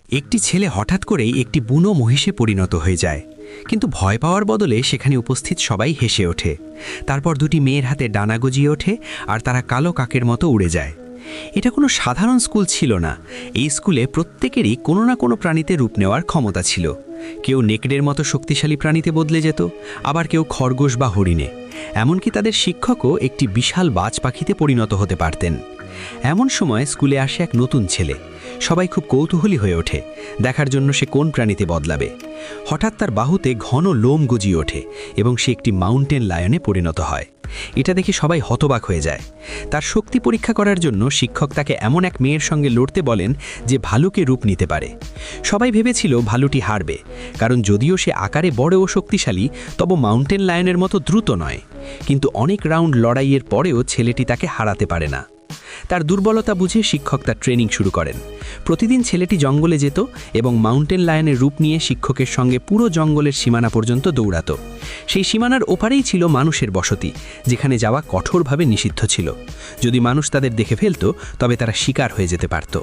একটি ছেলে হঠাৎ করেই একটি বুনো মহিষে পরিণত হয়ে যায়, কিন্তু ভয় পাওয়ার বদলে সেখানে উপস্থিত সবাই হেসে ওঠে। তারপর দুটি মেয়ের হাতে ডানা গজিয়ে ওঠে আর তারা কালো কাকের মতো উড়ে যায়। এটা কোনো সাধারণ স্কুল ছিল না। এই স্কুলে প্রত্যেকেরই কোনো না কোনো প্রাণীতে রূপ নেওয়ার ক্ষমতা ছিল। কেউ নেকড়ের মতো শক্তিশালী প্রাণীতে বদলে যেত, আবার কেউ খরগোশ বা হরিণে। এমনকি তাদের শিক্ষকও একটি বিশাল বাজ পাখিতে পরিণত হতে পারতেন। এমন সময় স্কুলে আসে এক নতুন ছেলে। সবাই খুব কৌতূহলী হয়ে ওঠে, দেখার জন্য সে কোন প্রাণীতে বদলাবে। হঠাৎ তার বাহুতে ঘন লোম গজিয়ে ওঠে এবং সে একটি মাউন্টেন লায়নে পরিণত হয়। এটা দেখে সবাই হতবাক হয়ে যায়। তার শক্তি পরীক্ষা করার জন্য শিক্ষক তাকে এমন এক মেয়ের সঙ্গে লড়তে বলেন যে ভালুকে রূপ নিতে পারে। সবাই ভেবেছিল ভালুটি হারবে, কারণ যদিও সে আকারে বড় ও শক্তিশালী, তবে মাউন্টেন লায়নের মতো দ্রুত নয়। কিন্তু অনেক রাউন্ড লড়াইয়ের পরেও ছেলেটি তাকে হারাতে পারে না। তার দুর্বলতা বুঝে শিক্ষক তার ট্রেনিং শুরু করেন। প্রতিদিন ছেলেটি জঙ্গলে যেত এবং মাউন্টেন লায়নের রূপ নিয়ে শিক্ষকের সঙ্গে পুরো জঙ্গলের সীমানা পর্যন্ত দৌড়াত। সেই সীমানার ওপারেই ছিল মানুষের বসতি, যেখানে যাওয়া কঠোরভাবে নিষিদ্ধ ছিল। যদি মানুষ তাদের দেখে ফেলত, তবে তারা শিকার হয়ে যেতে পারত।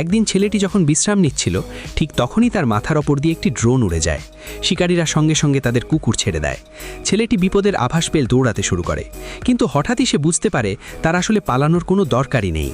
একদিন ছেলেটি যখন বিশ্রাম নিচ্ছিল, ঠিক তখনই তার মাথার ওপর দিয়ে একটি ড্রোন উড়ে যায়। শিকারীরা সঙ্গে সঙ্গে তাদের কুকুর ছেড়ে দেয়। ছেলেটি বিপদের আভাস পেয়ে দৌড়াতে শুরু করে, কিন্তু হঠাৎই সে বুঝতে পারে তার আসলে পালানোর কোনো দরকারই নেই।